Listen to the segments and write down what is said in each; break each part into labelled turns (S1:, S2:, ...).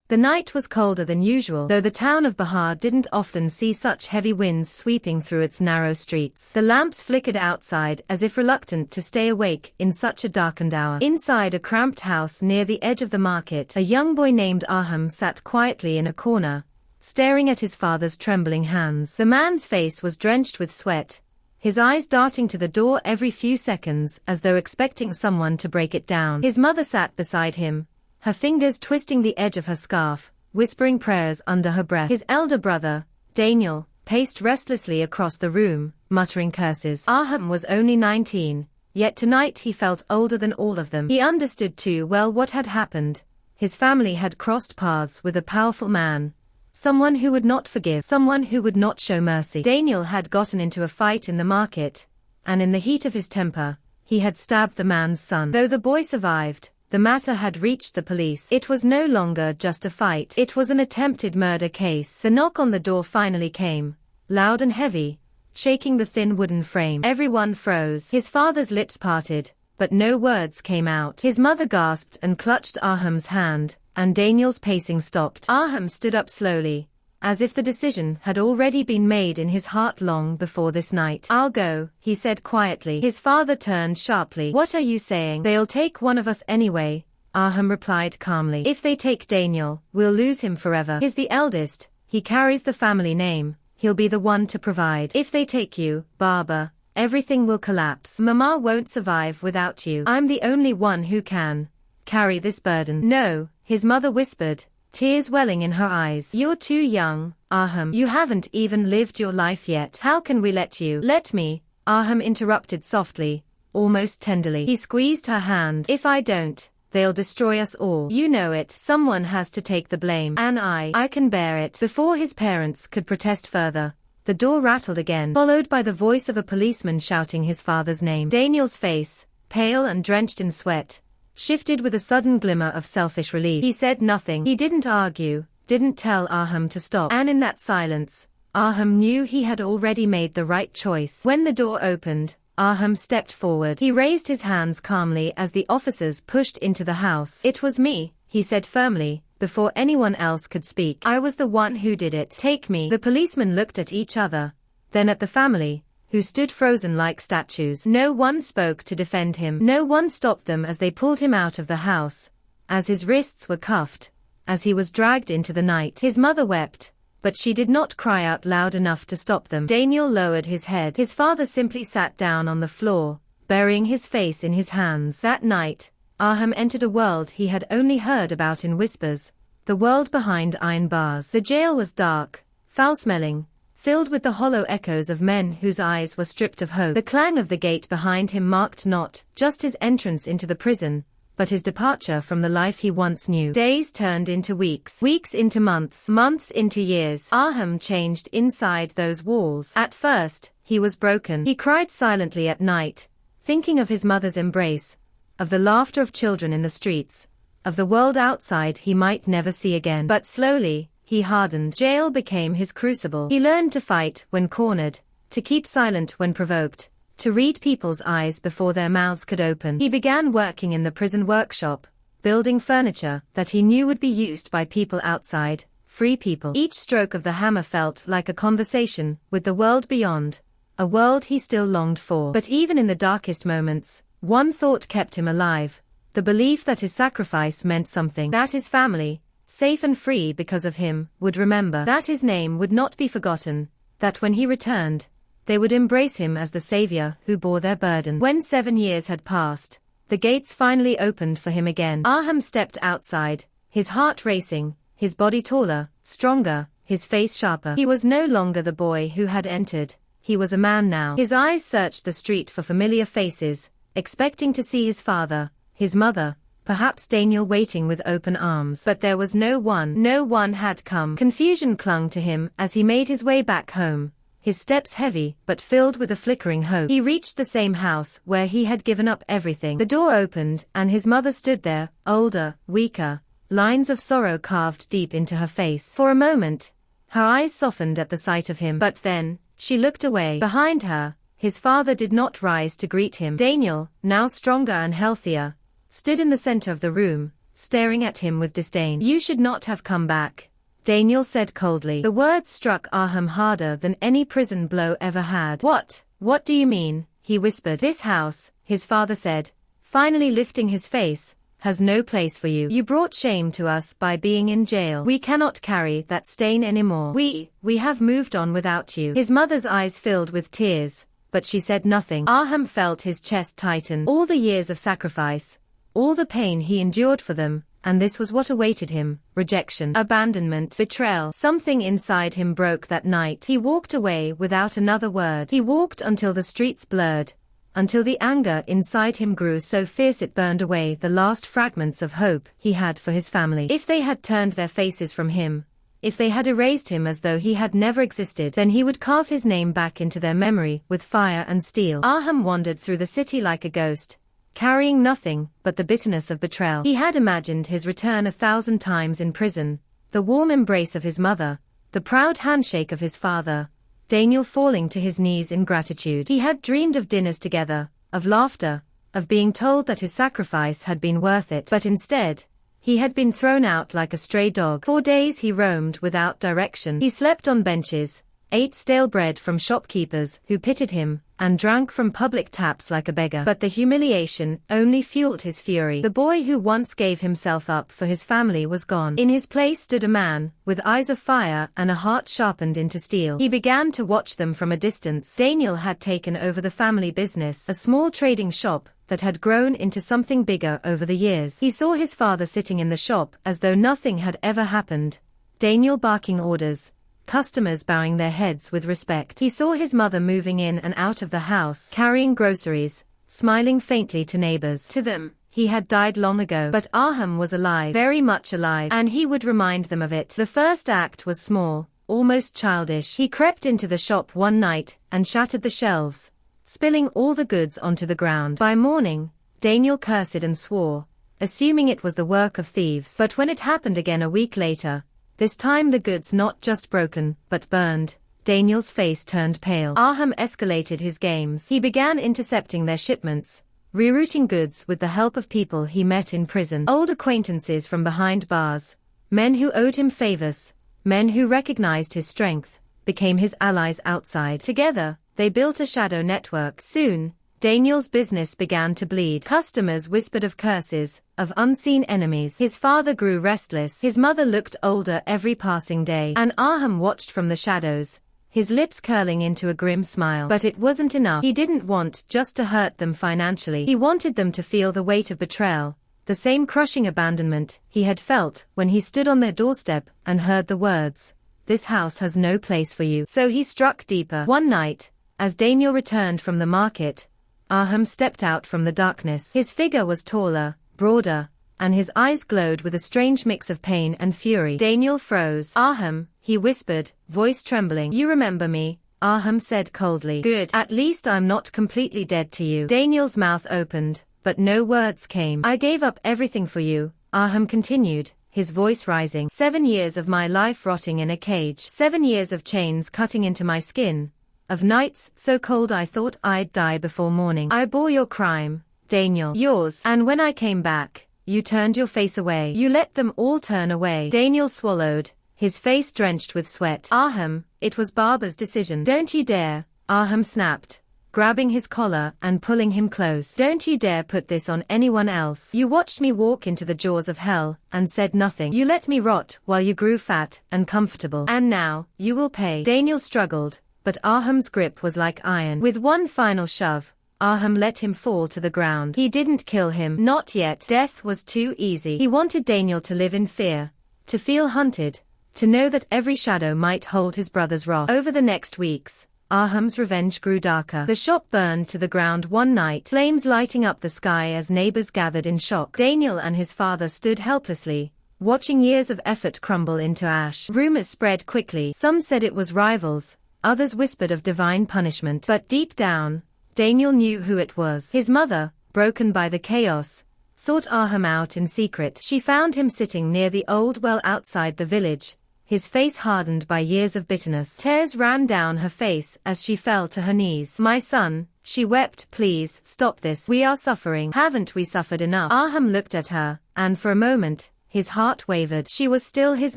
S1: The night was colder than usual, though the town of Bahar didn't often see such heavy winds sweeping through its narrow streets. The lamps flickered outside as if reluctant to stay awake in such a darkened hour. Inside a cramped house near the edge of the market, a young boy named Arham sat quietly in a corner, staring at his father's trembling hands. The man's face was drenched with sweat, his eyes darting to the door every few seconds as though expecting someone to break it down. His mother sat beside him, her fingers twisting the edge of her scarf, whispering prayers under her breath. His elder brother, Daniel, paced restlessly across the room, muttering curses. Arham was only 19, yet tonight he felt older than all of them. He understood too well what had happened. His family had crossed paths with a powerful man, someone who would not forgive, someone who would not show mercy. Daniel had gotten into a fight in the market, and in the heat of his temper, he had stabbed the man's son. Though the boy survived, the matter had reached the police. It was no longer just a fight. It was an attempted murder case. The knock on the door finally came, loud and heavy, shaking the thin wooden frame. Everyone froze. His father's lips parted, but no words came out. His mother gasped and clutched Arham's hand, and Daniel's pacing stopped. Arham stood up slowly, as if the decision had already been made in his heart long before this night. "I'll go," he said quietly. His father turned sharply. "What are you saying?" "They'll take one of us anyway," Arham replied calmly. "If they take Daniel, we'll lose him forever. He's the eldest, he carries the family name, he'll be the one to provide. If they take you, Baba, everything will collapse. Mama won't survive without you. I'm the only one who can carry this burden." "No," his mother whispered, tears welling in her eyes. "You're too young, Arham. You haven't even lived your life yet. How can we let you?" "Let me," Arham interrupted softly, almost tenderly. He squeezed her hand. "If I don't, they'll destroy us all. You know it. Someone has to take the blame. And I can bear it." Before his parents could protest further, the door rattled again, followed by the voice of a policeman shouting his father's name. Daniel's face, pale and drenched in sweat, shifted with a sudden glimmer of selfish relief. He said nothing. He didn't argue, didn't tell Arham to stop. And in that silence, Arham knew he had already made the right choice. When the door opened, Arham stepped forward. He raised his hands calmly as the officers pushed into the house. "It was me," he said firmly, before anyone else could speak. "I was the one who did it. Take me." The policemen looked at each other, then at the family, who stood frozen like statues. No one spoke to defend him. No one stopped them as they pulled him out of the house, as his wrists were cuffed, as he was dragged into the night. His mother wept, but she did not cry out loud enough to stop them. Daniel lowered his head. His father simply sat down on the floor, burying his face in his hands. That night, Arham entered a world he had only heard about in whispers, the world behind iron bars. The jail was dark, foul-smelling, filled with the hollow echoes of men whose eyes were stripped of hope. The clang of the gate behind him marked not just his entrance into the prison, but his departure from the life he once knew. Days turned into weeks, weeks into months, months into years. Arham changed inside those walls. At first, he was broken. He cried silently at night, thinking of his mother's embrace, of the laughter of children in the streets, of the world outside he might never see again. But slowly, he hardened. Jail became his crucible. He learned to fight when cornered, to keep silent when provoked, to read people's eyes before their mouths could open. He began working in the prison workshop, building furniture that he knew would be used by people outside, free people. Each stroke of the hammer felt like a conversation with the world beyond, a world he still longed for. But even in the darkest moments, one thought kept him alive, the belief that his sacrifice meant something, that his family, safe and free because of him, would remember, that his name would not be forgotten, that when he returned, they would embrace him as the savior who bore their burden. When 7 years had passed, the gates finally opened for him again. Arham stepped outside, his heart racing, his body taller, stronger, his face sharper. He was no longer the boy who had entered, he was a man now. His eyes searched the street for familiar faces, expecting to see his father, his mother, perhaps Daniel waiting with open arms. But there was no one. No one had come. Confusion clung to him as he made his way back home, his steps heavy but filled with a flickering hope. He reached the same house where he had given up everything. The door opened and his mother stood there, older, weaker, lines of sorrow carved deep into her face. For a moment, her eyes softened at the sight of him. But then, she looked away. Behind her, his father did not rise to greet him. Daniel, now stronger and healthier, stood in the center of the room, staring at him with disdain. "You should not have come back," Daniel said coldly. The words struck Arham harder than any prison blow ever had. What do you mean?" he whispered. "This house," his father said, finally lifting his face, "has no place for you. You brought shame to us by being in jail. We cannot carry that stain anymore. We have moved on without you." His mother's eyes filled with tears, but she said nothing. Arham felt his chest tighten. All the years of sacrifice, all the pain he endured for them, and this was what awaited him: rejection, abandonment, betrayal. Something inside him broke that night. He walked away without another word. He walked until the streets blurred, until the anger inside him grew so fierce it burned away the last fragments of hope he had for his family. If they had turned their faces from him, if they had erased him as though he had never existed, then he would carve his name back into their memory with fire and steel. Arham wandered through the city like a ghost, carrying nothing but the bitterness of betrayal. He had imagined his return 1,000 times in prison, the warm embrace of his mother, the proud handshake of his father, Daniel falling to his knees in gratitude. He had dreamed of dinners together, of laughter, of being told that his sacrifice had been worth it. But instead, he had been thrown out like a stray dog. For days he roamed without direction. He slept on benches, ate stale bread from shopkeepers who pitied him, and drank from public taps like a beggar. But the humiliation only fueled his fury. The boy who once gave himself up for his family was gone. In his place stood a man, with eyes of fire and a heart sharpened into steel. He began to watch them from a distance. Daniel had taken over the family business, a small trading shop that had grown into something bigger over the years. He saw his father sitting in the shop as though nothing had ever happened, Daniel barking orders, customers bowing their heads with respect. He saw his mother moving in and out of the house, carrying groceries, smiling faintly to neighbors. To them, he had died long ago. But Arham was alive, very much alive, and he would remind them of it. The first act was small, almost childish. He crept into the shop one night and shattered the shelves, spilling all the goods onto the ground. By morning, Daniel cursed and swore, assuming it was the work of thieves. But when it happened again a week later, this time the goods not just broken, but burned, Daniel's face turned pale. Arham escalated his games. He began intercepting their shipments, rerouting goods with the help of people he met in prison. Old acquaintances from behind bars, men who owed him favors, men who recognized his strength, became his allies outside. Together, they built a shadow network. Soon, Daniel's business began to bleed. Customers whispered of curses, of unseen enemies. His father grew restless. His mother looked older every passing day. And Arham watched from the shadows, his lips curling into a grim smile. But it wasn't enough. He didn't want just to hurt them financially. He wanted them to feel the weight of betrayal, the same crushing abandonment he had felt when he stood on their doorstep and heard the words, "This house has no place for you." So he struck deeper. One night, as Daniel returned from the market, Arham stepped out from the darkness. His figure was taller, broader, and his eyes glowed with a strange mix of pain and fury. Daniel froze. "Arham," he whispered, voice trembling. "You remember me," Arham said coldly. "Good. At least I'm not completely dead to you." Daniel's mouth opened, but no words came. "I gave up everything for you," Arham continued, his voice rising. 7 years of my life rotting in a cage. 7 years of chains cutting into my skin, of nights so cold I thought I'd die before morning. I bore your crime, Daniel. Yours. And when I came back, you turned your face away. You let them all turn away." Daniel swallowed, his face drenched with sweat. "Arham, it was Barbara's decision." "Don't you dare," Arham snapped, grabbing his collar and pulling him close. "Don't you dare put this on anyone else. You watched me walk into the jaws of hell and said nothing. You let me rot while you grew fat and comfortable. And now, you will pay." Daniel struggled, but Arham's grip was like iron. With one final shove, Arham let him fall to the ground. He didn't kill him. Not yet. Death was too easy. He wanted Daniel to live in fear, to feel hunted, to know that every shadow might hold his brother's wrath. Over the next weeks, Arham's revenge grew darker. The shop burned to the ground one night, flames lighting up the sky as neighbors gathered in shock. Daniel and his father stood helplessly, watching years of effort crumble into ash. Rumors spread quickly. Some said it was rivals, others whispered of divine punishment. But deep down, Daniel knew who it was. His mother, broken by the chaos, sought Arham out in secret. She found him sitting near the old well outside the village, his face hardened by years of bitterness. Tears ran down her face as she fell to her knees. "My son," She wept. Please, stop this. We are suffering. Haven't we suffered enough? Arham looked at her, and for a moment, his heart wavered. She was still his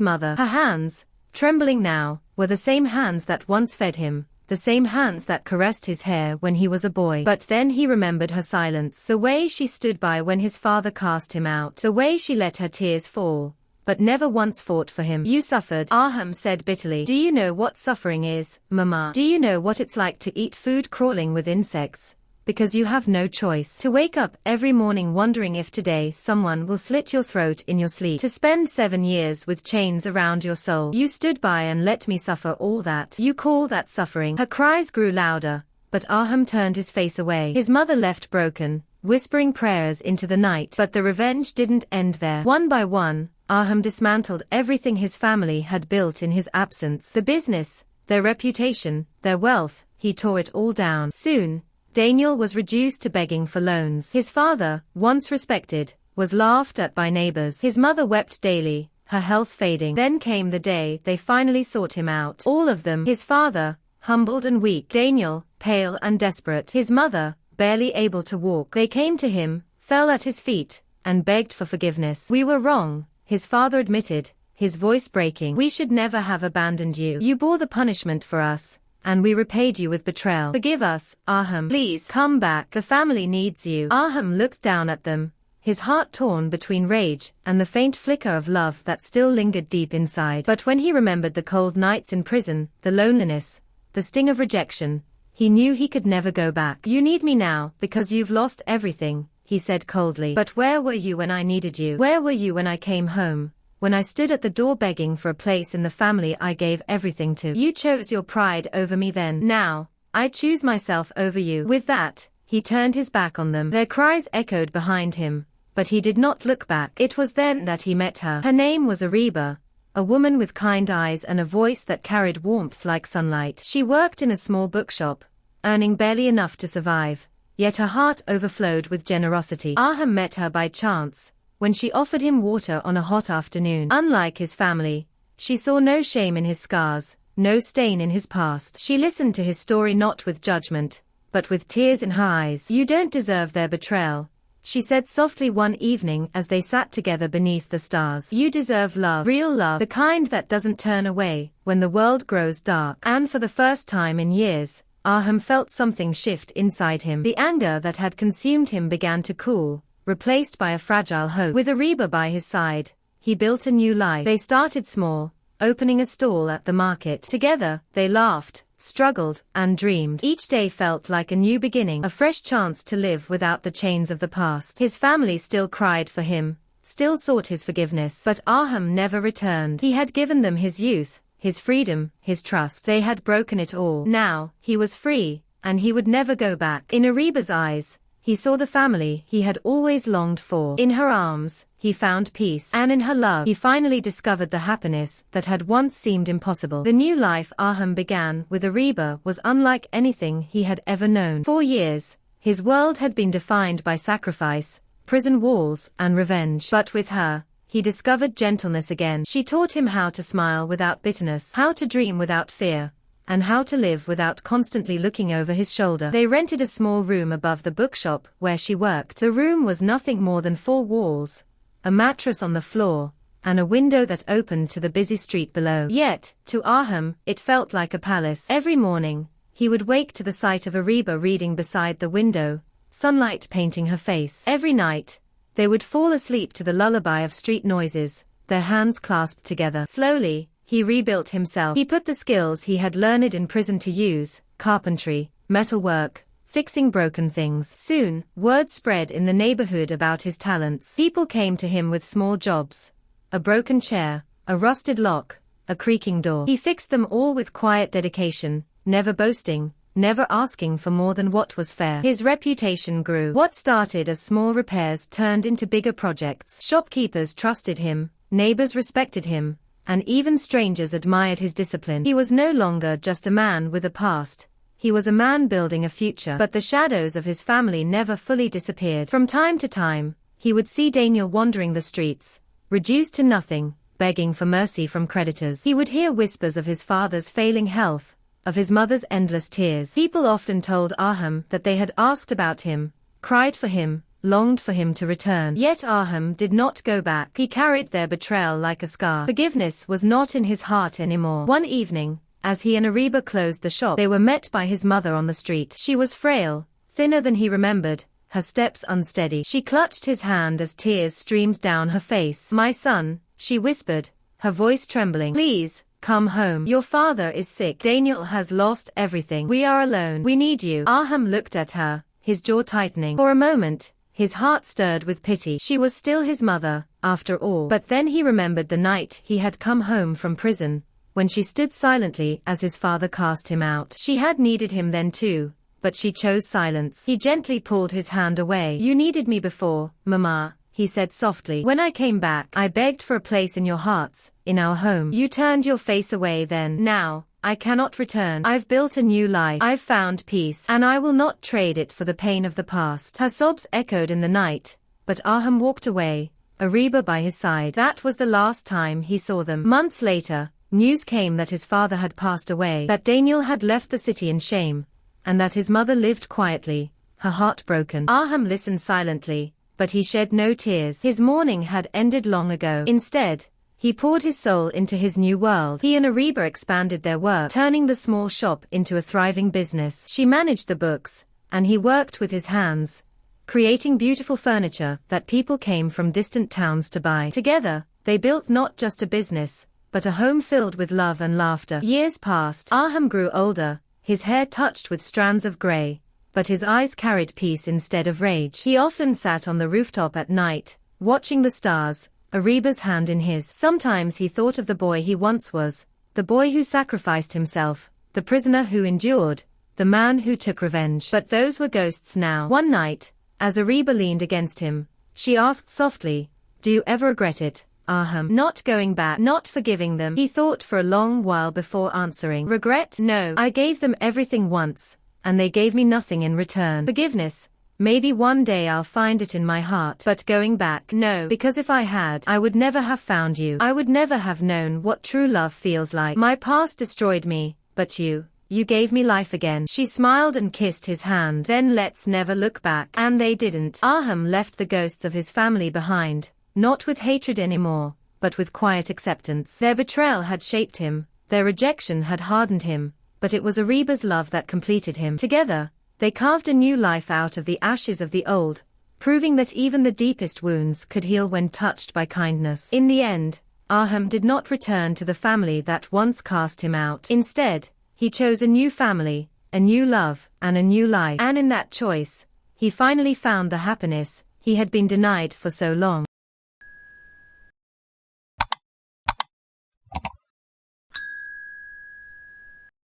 S1: mother. Her hands, trembling now, were the same hands that once fed him, the same hands that caressed his hair when he was a boy. But then he remembered her silence, the way she stood by when his father cast him out, the way she let her tears fall, but never once fought for him. You suffered, Arham said bitterly. Do you know what suffering is, Mama? Do you know what it's like to eat food crawling with insects? Because you have no choice. To wake up every morning wondering if today someone will slit your throat in your sleep. To spend 7 years with chains around your soul. You stood by and let me suffer all that. You call that suffering? Her cries grew louder, but Arham turned his face away. His mother left broken, whispering prayers into the night. But the revenge didn't end there. One by one, Arham dismantled everything his family had built in his absence. The business, their reputation, their wealth, he tore it all down. Soon, Daniel was reduced to begging for loans. His father, once respected, was laughed at by neighbors. His mother wept daily, her health fading. Then came the day they finally sought him out. All of them. His father, humbled and weak. Daniel, pale and desperate. His mother, barely able to walk. They came to him, fell at his feet, and begged for forgiveness. We were wrong, his father admitted, his voice breaking. We should never have abandoned you. You bore the punishment for us, and we repaid you with betrayal. Forgive us, Arham. Please, come back. The family needs you. Arham looked down at them, his heart torn between rage and the faint flicker of love that still lingered deep inside. But when he remembered the cold nights in prison, the loneliness, the sting of rejection, he knew he could never go back. You need me now, because you've lost everything, he said coldly. But where were you when I needed you? Where were you when I came home? When I stood at the door begging for a place in the family I gave everything to? You chose your pride over me then. Now, I choose myself over you. With that, he turned his back on them. Their cries echoed behind him, but he did not look back. It was then that he met her. Her name was Ariba, a woman with kind eyes and a voice that carried warmth like sunlight. She worked in a small bookshop, earning barely enough to survive, yet her heart overflowed with generosity. Arham met her by chance, when she offered him water on a hot afternoon. Unlike his family, she saw no shame in his scars, no stain in his past. She listened to his story not with judgment, but with tears in her eyes. You don't deserve their betrayal, she said softly one evening as they sat together beneath the stars. You deserve love, real love, the kind that doesn't turn away when the world grows dark. And for the first time in years, Arham felt something shift inside him. The anger that had consumed him began to cool, replaced by a fragile hope. With Ariba by his side, he built a new life. They started small, opening a stall at the market. Together, they laughed, struggled, and dreamed. Each day felt like a new beginning, a fresh chance to live without the chains of the past. His family still cried for him, still sought his forgiveness. But Arham never returned. He had given them his youth, his freedom, his trust. They had broken it all. Now, he was free, and he would never go back. In Ariba's eyes, he saw the family he had always longed for. In her arms, he found peace. And in her love, he finally discovered the happiness that had once seemed impossible. The new life Arham began with Ariba was unlike anything he had ever known. For years, his world had been defined by sacrifice, prison walls, and revenge. But with her, he discovered gentleness again. She taught him how to smile without bitterness, how to dream without fear, and how to live without constantly looking over his shoulder. They rented a small room above the bookshop where she worked. The room was nothing more than 4 walls, a mattress on the floor, and a window that opened to the busy street below. Yet, to Arham, it felt like a palace. Every morning, he would wake to the sight of Ariba reading beside the window, sunlight painting her face. Every night, they would fall asleep to the lullaby of street noises, their hands clasped together. Slowly, he rebuilt himself. He put the skills he had learned in prison to use: carpentry, metalwork, fixing broken things. Soon, word spread in the neighborhood about his talents. People came to him with small jobs: a broken chair, a rusted lock, a creaking door. He fixed them all with quiet dedication, never boasting, never asking for more than what was fair. His reputation grew. What started as small repairs turned into bigger projects. Shopkeepers trusted him, neighbors respected him, and even strangers admired his discipline. He was no longer just a man with a past. He was a man building a future. But the shadows of his family never fully disappeared. From time to time, he would see Daniel wandering the streets, reduced to nothing, begging for mercy from creditors. He would hear whispers of his father's failing health, of his mother's endless tears. People often told Arham that they had asked about him, cried for him, longed for him to return. Yet Arham did not go back. He carried their betrayal like a scar. Forgiveness was not in his heart anymore. One evening, as he and Ariba closed the shop, they were met by his mother on the street. She was frail, thinner than he remembered, her steps unsteady. She clutched his hand as tears streamed down her face. "My son," she whispered, her voice trembling. "Please, come home. Your father is sick. Daniel has lost everything. We are alone. We need you." Arham looked at her, his jaw tightening. For a moment, his heart stirred with pity. She was still his mother, after all. But then he remembered the night he had come home from prison, when she stood silently as his father cast him out. She had needed him then too, but she chose silence. He gently pulled his hand away. "You needed me before, Mama," he said softly. "When I came back, I begged for a place in your hearts, in our home. You turned your face away then. Now, I cannot return. I've built a new life. I've found peace, and I will not trade it for the pain of the past." Her sobs echoed in the night, but Arham walked away, Ariba by his side. That was the last time he saw them. Months later, news came that his father had passed away, that Daniel had left the city in shame, and that his mother lived quietly, her heart broken. Arham listened silently, but he shed no tears. His mourning had ended long ago. Instead, he poured his soul into his new world. He and Ariba expanded their work, turning the small shop into a thriving business. She managed the books, and he worked with his hands, creating beautiful furniture that people came from distant towns to buy. Together, they built not just a business, but a home filled with love and laughter. Years passed. Arham grew older, his hair touched with strands of gray, but his eyes carried peace instead of rage. He often sat on the rooftop at night, watching the stars, Ariba's hand in his. Sometimes he thought of the boy he once was, the boy who sacrificed himself, the prisoner who endured, the man who took revenge. But those were ghosts now. One night, as Ariba leaned against him, she asked softly, "Do you ever regret it, Arham? Not going back, not forgiving them?" He thought for a long while before answering. "Regret? No. I gave them everything once, and they gave me nothing in return. Forgiveness? Maybe one day I'll find it in my heart. But going back? No. Because if I had, I would never have found you. I would never have known what true love feels like. My past destroyed me, but you gave me life again." She smiled and kissed his hand. "Then let's never look back." And they didn't. Arham left the ghosts of his family behind, not with hatred anymore, but with quiet acceptance. Their betrayal had shaped him, their rejection had hardened him, but it was Ariba's love that completed him. Together, they carved a new life out of the ashes of the old, proving that even the deepest wounds could heal when touched by kindness. In the end, Arham did not return to the family that once cast him out. Instead, he chose a new family, a new love, and a new life. And in that choice, he finally found the happiness he had been denied for so long.